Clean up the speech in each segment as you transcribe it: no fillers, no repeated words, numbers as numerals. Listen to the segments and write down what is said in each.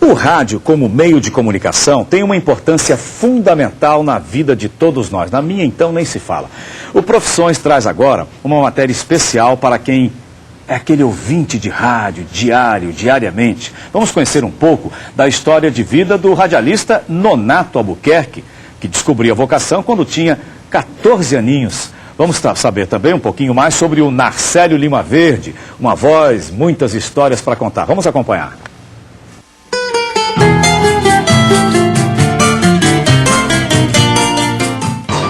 O rádio, como meio de comunicação, tem uma importância fundamental na vida de todos nós. Na minha, então, nem se fala. O Profissões traz agora uma matéria especial para quem é aquele ouvinte de rádio, diariamente. Vamos conhecer um pouco da história de vida do radialista Nonato Albuquerque, que descobriu a vocação quando tinha 14 aninhos. Vamos saber também um pouquinho mais sobre o Narcélio Lima Verde, uma voz, muitas histórias para contar. Vamos acompanhar.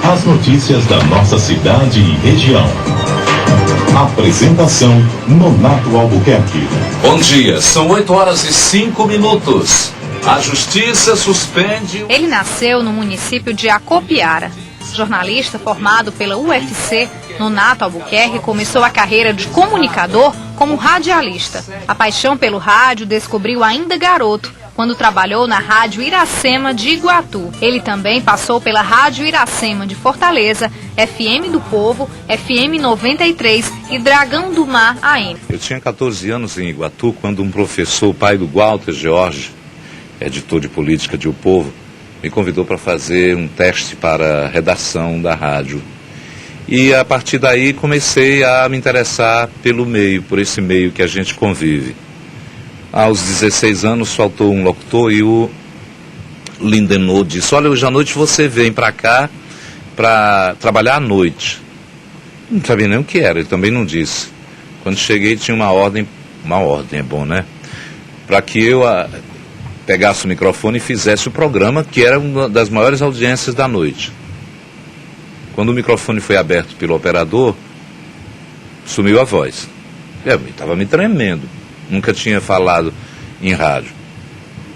As notícias da nossa cidade e região. Apresentação: Nonato Albuquerque. Bom dia, são 8h05. A justiça suspende... Ele nasceu no município de Acopiara. Jornalista formado pela UFC, Nonato Albuquerque começou a carreira de comunicador como radialista. A paixão pelo rádio descobriu ainda garoto, quando trabalhou na Rádio Iracema de Iguatu. Ele também passou pela Rádio Iracema de Fortaleza, FM do Povo, FM 93 e Dragão do Mar AM. Eu tinha 14 anos em Iguatu quando um professor, pai do Walter George, editor de política de O Povo, me convidou para fazer um teste para a redação da rádio. E a partir daí comecei a me interessar pelo meio, por esse meio que a gente convive. Aos 16 anos faltou um locutor e o Lindenau disse: olha, hoje à noite você vem para cá para trabalhar à noite. Não sabia nem o que era, ele também não disse. Quando cheguei tinha uma ordem é bom, né? Para que eu pegasse o microfone e fizesse o programa, que era uma das maiores audiências da noite. Quando o microfone foi aberto pelo operador, sumiu a voz. Eu estava me tremendo. Nunca tinha falado em rádio.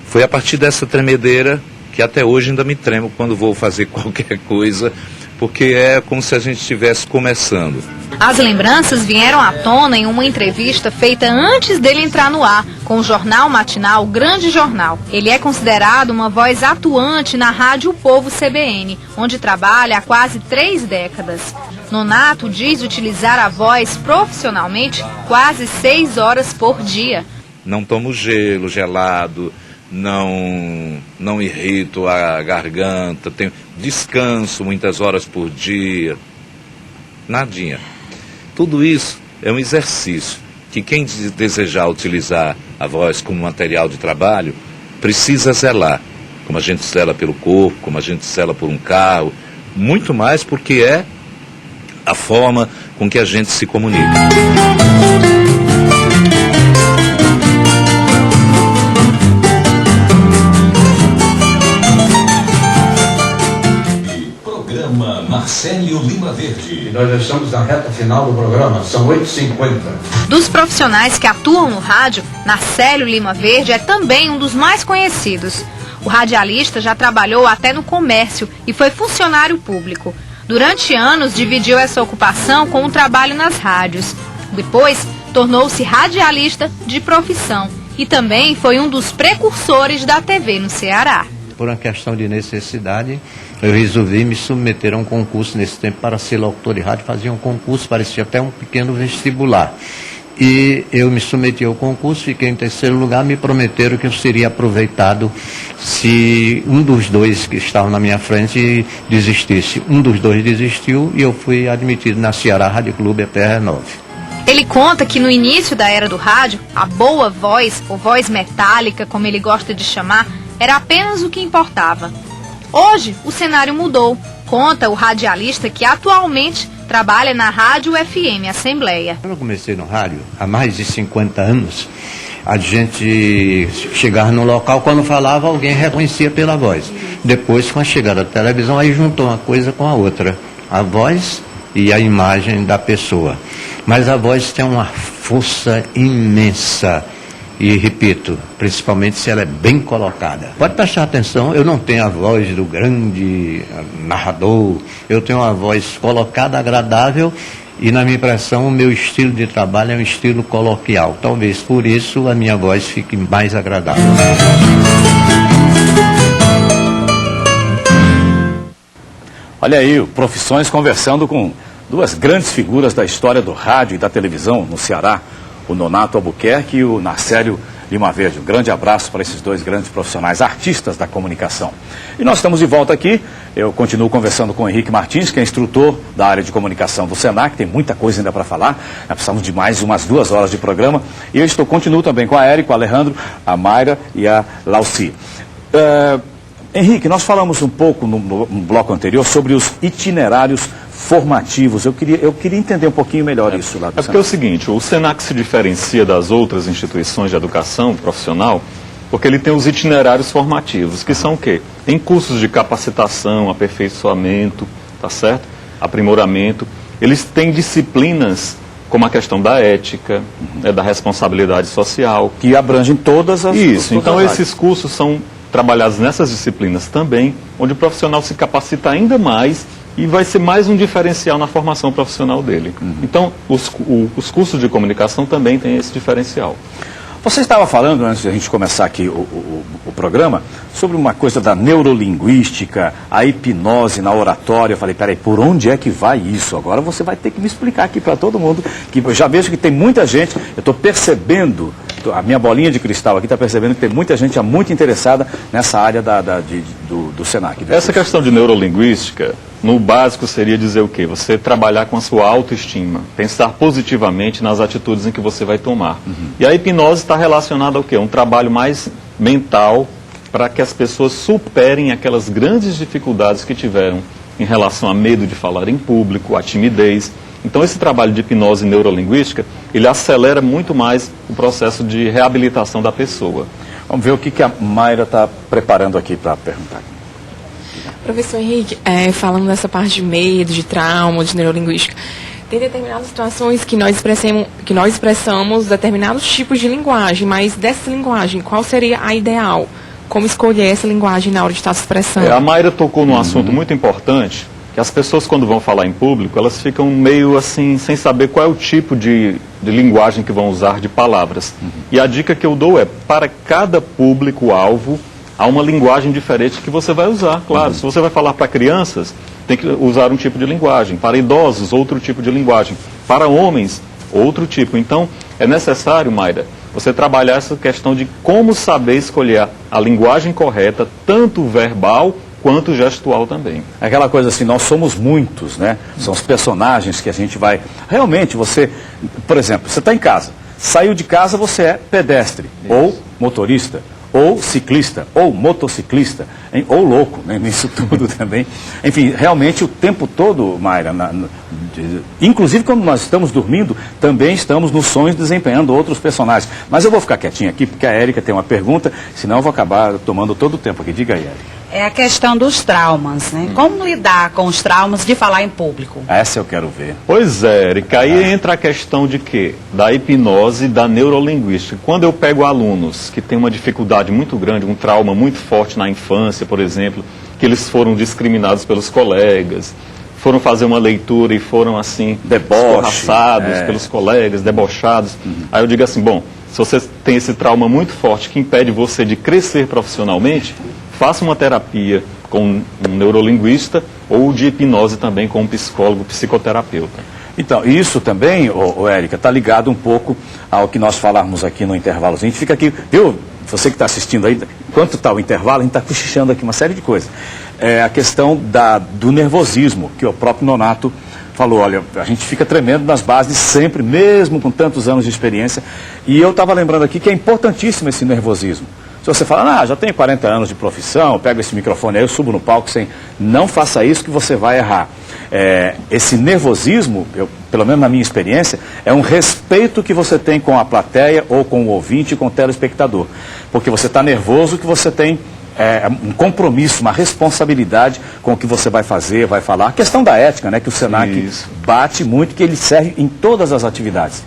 Foi a partir dessa tremedeira que até hoje ainda me tremo quando vou fazer qualquer coisa, porque é como se a gente estivesse começando. As lembranças vieram à tona em uma entrevista feita antes dele entrar no ar, com o jornal matinal Grande Jornal. Ele é considerado uma voz atuante na Rádio O Povo CBN, onde trabalha há quase 3 décadas. Nonato diz utilizar a voz profissionalmente quase 6 horas por dia. Não tomo gelo, gelado, não irrito a garganta, descanso muitas horas por dia, nadinha. Tudo isso é um exercício que quem desejar utilizar a voz como material de trabalho precisa zelar, como a gente zela pelo corpo, como a gente zela por um carro, muito mais porque é a forma com que a gente se comunica. Programa Narcélio Lima Verde. Nós já estamos na reta final do programa, são 8h50. Dos profissionais que atuam no rádio, Narcélio Lima Verde é também um dos mais conhecidos. O radialista já trabalhou até no comércio e foi funcionário público. Durante anos, dividiu essa ocupação com o trabalho nas rádios. Depois, tornou-se radialista de profissão e também foi um dos precursores da TV no Ceará. Por uma questão de necessidade, eu resolvi me submeter a um concurso nesse tempo para ser locutor de rádio. Fazia um concurso, parecia até um pequeno vestibular. E eu me submeti ao concurso, fiquei em 3º lugar, me prometeram que eu seria aproveitado se um dos dois que estavam na minha frente desistisse. Um dos dois desistiu e eu fui admitido na Ceará Rádio Clube até 9. Ele conta que no início da era do rádio, a boa voz, ou voz metálica, como ele gosta de chamar, era apenas o que importava. Hoje, o cenário mudou, conta o radialista que atualmente trabalha na Rádio FM Assembleia. Quando eu comecei no rádio, há mais de 50 anos, a gente chegava no local, quando falava, alguém reconhecia pela voz. Depois, com a chegada da televisão, aí juntou uma coisa com a outra, a voz e a imagem da pessoa. Mas a voz tem uma força imensa. E repito, principalmente se ela é bem colocada. Pode prestar atenção, eu não tenho a voz do grande narrador, eu tenho uma voz colocada, agradável, e na minha impressão o meu estilo de trabalho é um estilo coloquial. Talvez por isso a minha voz fique mais agradável. Olha aí, o Profissões conversando com duas grandes figuras da história do rádio e da televisão no Ceará, o Nonato Albuquerque e o Narcélio Lima Verde. Um grande abraço para esses dois grandes profissionais, artistas da comunicação. E nós estamos de volta aqui. Eu continuo conversando com o Henrique Martins, que é instrutor da área de comunicação do Senac. Tem muita coisa ainda para falar. Nós precisamos de mais umas 2 horas de programa. E eu continuo também com a Érica, o Alejandro, a Mayra e a Lauci. Henrique, nós falamos um pouco no bloco anterior sobre os itinerários formativos. Eu queria entender um pouquinho melhor isso lá do Senac. Porque é o seguinte, o Senac se diferencia das outras instituições de educação profissional porque ele tem os itinerários formativos, que são o quê? Tem cursos de capacitação, aperfeiçoamento, tá certo? Aprimoramento. Eles têm disciplinas como a questão da ética, da responsabilidade social. Que abrangem todas as... Isso, então esses cursos são trabalhados nessas disciplinas também, onde o profissional se capacita ainda mais e vai ser mais um diferencial na formação profissional dele. Então, os cursos de comunicação também têm esse diferencial. Você estava falando, antes de a gente começar aqui o programa, sobre uma coisa da neurolinguística, a hipnose na oratória. Eu falei, peraí, por onde é que vai isso? Agora você vai ter que me explicar aqui para todo mundo, que eu já vejo que tem muita gente, eu estou percebendo, a minha bolinha de cristal aqui está percebendo que tem muita gente muito interessada nessa área do Senac. Essa questão de neurolinguística, no básico seria dizer o quê? Você trabalhar com a sua autoestima, pensar positivamente nas atitudes em que você vai tomar. E a hipnose está relacionada ao quê? Um trabalho mais mental para que as pessoas superem aquelas grandes dificuldades que tiveram em relação a medo de falar em público, a timidez. Então esse trabalho de hipnose neurolinguística, ele acelera muito mais o processo de reabilitação da pessoa. Vamos ver o que a Mayra está preparando aqui para perguntar. Professor Henrique, falando dessa parte de medo, de trauma, de neurolinguística, tem determinadas situações que nós expressamos determinados tipos de linguagem, mas dessa linguagem, qual seria a ideal? Como escolher essa linguagem na hora de estar se expressando? A Mayra tocou num assunto muito importante, que as pessoas quando vão falar em público, elas ficam meio assim, sem saber qual é o tipo de linguagem que vão usar, de palavras. E a dica que eu dou é, para cada público-alvo, há uma linguagem diferente que você vai usar, claro. Se você vai falar para crianças, tem que usar um tipo de linguagem. Para idosos, outro tipo de linguagem. Para homens, outro tipo. Então, é necessário, Mayra, você trabalhar essa questão de como saber escolher a linguagem correta, tanto verbal quanto gestual também. Aquela coisa assim, nós somos muitos, né? São os personagens que a gente vai... Realmente, você... Por exemplo, você está em casa. Saiu de casa, você é pedestre, ou motorista, ou ciclista, ou motociclista, hein? Ou louco, né? Nisso tudo também. Enfim, realmente o tempo todo, Mayra, inclusive quando nós estamos dormindo, também estamos nos sonhos desempenhando outros personagens. Mas eu vou ficar quietinho aqui, porque a Érica tem uma pergunta, senão eu vou acabar tomando todo o tempo aqui. Diga aí, Érica. É a questão dos traumas, né? Como lidar com os traumas de falar em público? Essa eu quero ver. Pois é, Érica, aí entra a questão de quê? Da hipnose e da neurolinguística. Quando eu pego alunos que têm uma dificuldade muito grande, um trauma muito forte na infância, por exemplo, que eles foram discriminados pelos colegas, foram fazer uma leitura e foram assim, escorraçados pelos colegas, debochados. Aí eu digo assim, bom, se você tem esse trauma muito forte que impede você de crescer profissionalmente, faça uma terapia com um neurolinguista ou de hipnose também com um psicólogo, psicoterapeuta. Então, isso também, Érica, está ligado um pouco ao que nós falarmos aqui no intervalo. A gente fica aqui, viu? Você que está assistindo aí, enquanto está o intervalo, a gente está cochichando aqui uma série de coisas. É a questão do nervosismo, que o próprio Nonato falou, olha, a gente fica tremendo nas bases sempre, mesmo com tantos anos de experiência. E eu estava lembrando aqui que é importantíssimo esse nervosismo. Se você fala, já tenho 40 anos de profissão, eu pego esse microfone aí, eu subo no palco sem... Não faça isso que você vai errar. Esse nervosismo, pelo menos na minha experiência, é um respeito que você tem com a plateia ou com o ouvinte, com o telespectador. Porque você está nervoso que você tem um compromisso, uma responsabilidade com o que você vai fazer, vai falar. A questão da ética, né, que o Senac bate muito, que ele serve em todas as atividades.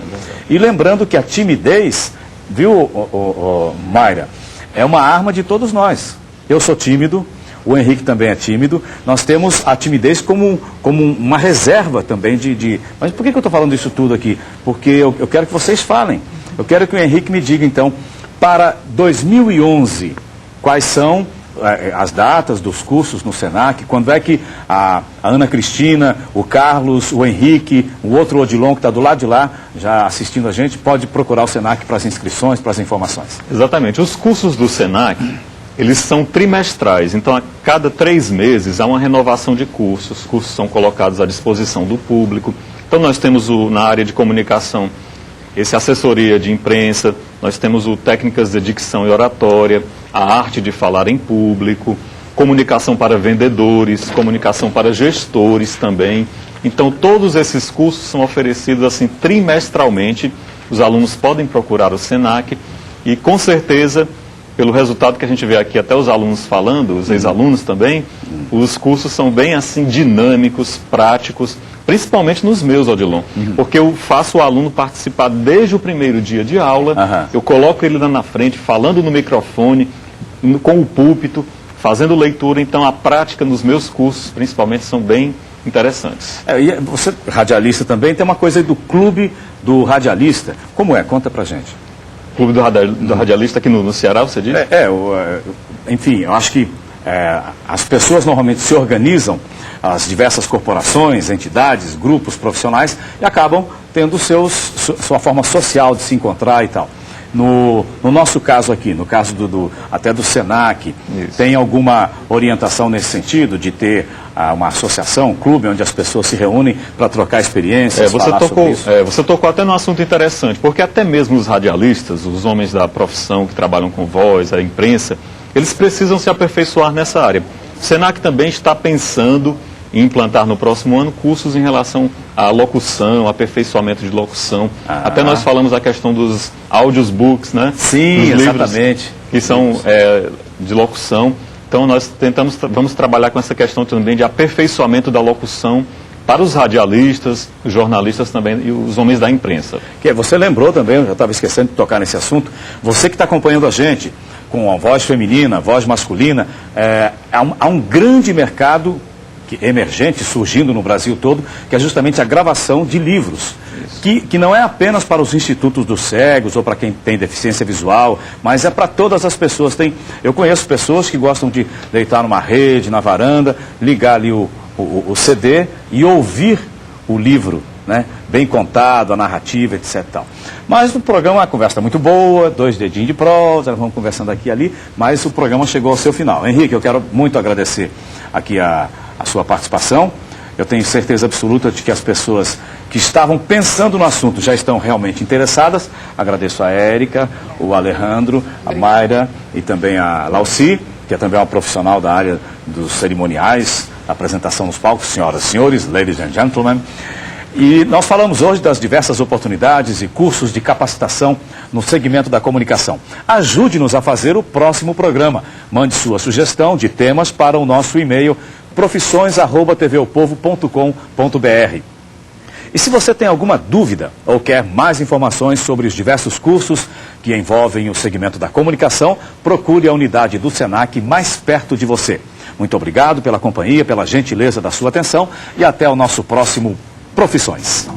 E lembrando que a timidez, viu, Mayra, é uma arma de todos nós. Eu sou tímido, o Henrique também é tímido. Nós temos a timidez como uma reserva também Mas por que eu estou falando isso tudo aqui? Porque eu quero que vocês falem. Eu quero que o Henrique me diga, então, para 2011, quais são as datas dos cursos no Senac? Quando é que a Ana Cristina, o Carlos, o Henrique, o outro Odilon que está do lado de lá, já assistindo a gente, pode procurar o Senac para as inscrições, para as informações? Exatamente. Os cursos do Senac, eles são trimestrais, então a cada 3 meses há uma renovação de cursos. Os cursos são colocados à disposição do público. Então nós temos na área de comunicação, assessoria de imprensa, nós temos o técnicas de dicção e oratória, a arte de falar em público, comunicação para vendedores, comunicação para gestores também. Então todos esses cursos são oferecidos assim trimestralmente. Os alunos podem procurar o Senac e com certeza, pelo resultado que a gente vê aqui, até os alunos falando, os ex-alunos também, os cursos são bem assim dinâmicos, práticos, principalmente nos meus, Odilon, porque eu faço o aluno participar desde o primeiro dia de aula, eu coloco ele lá na frente, falando no microfone, com o púlpito, fazendo leitura, então a prática nos meus cursos, principalmente, são bem interessantes. E você, radialista também, tem uma coisa aí do Clube do Radialista. Como é? Conta pra gente. Clube do Radialista aqui no Ceará, você diz? Enfim, eu acho que as pessoas normalmente se organizam, as diversas corporações, entidades, grupos profissionais, e acabam tendo sua forma social de se encontrar e tal. No nosso caso aqui, no caso até do Senac, tem alguma orientação nesse sentido, de ter uma associação, um clube, onde as pessoas se reúnem para trocar experiências, falar sobre isso? Você tocou até num assunto interessante, porque até mesmo os radialistas, os homens da profissão que trabalham com voz, a imprensa, eles precisam se aperfeiçoar nessa área. O Senac também está pensando em implantar no próximo ano cursos em relação à locução, aperfeiçoamento de locução. Até nós falamos a questão dos audiobooks, né? Sim, exatamente. Que são de locução. Então nós vamos trabalhar com essa questão também de aperfeiçoamento da locução para os radialistas, os jornalistas também e os homens da imprensa. Você lembrou também, eu já estava esquecendo de tocar nesse assunto, você que está acompanhando a gente com a voz feminina, voz masculina, há um grande mercado emergente, surgindo no Brasil todo, que é justamente a gravação de livros, que não é apenas para os institutos dos cegos ou para quem tem deficiência visual, mas é para todas as pessoas. Eu conheço pessoas que gostam de deitar numa rede, na varanda, ligar ali o CD e ouvir o livro, né, bem contado, a narrativa, etc. Tal. Mas o programa, a conversa está muito boa, 2 dedinhos de prosa, nós vamos conversando aqui e ali, mas o programa chegou ao seu final. Henrique, eu quero muito agradecer aqui a sua participação. Eu tenho certeza absoluta de que as pessoas que estavam pensando no assunto já estão realmente interessadas. Agradeço a Érica, o Alejandro, a Mayra e também a Lauci, que é também uma profissional da área dos cerimoniais, apresentação nos palcos, senhoras e senhores, ladies and gentlemen. E nós falamos hoje das diversas oportunidades e cursos de capacitação no segmento da comunicação. Ajude-nos a fazer o próximo programa. Mande sua sugestão de temas para o nosso e-mail profissões@tvopovo.com.br. E se você tem alguma dúvida ou quer mais informações sobre os diversos cursos que envolvem o segmento da comunicação, procure a unidade do Senac mais perto de você. Muito obrigado pela companhia, pela gentileza da sua atenção e até o nosso próximo Profissões.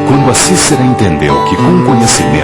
Quando a Cícera entendeu que com conhecimento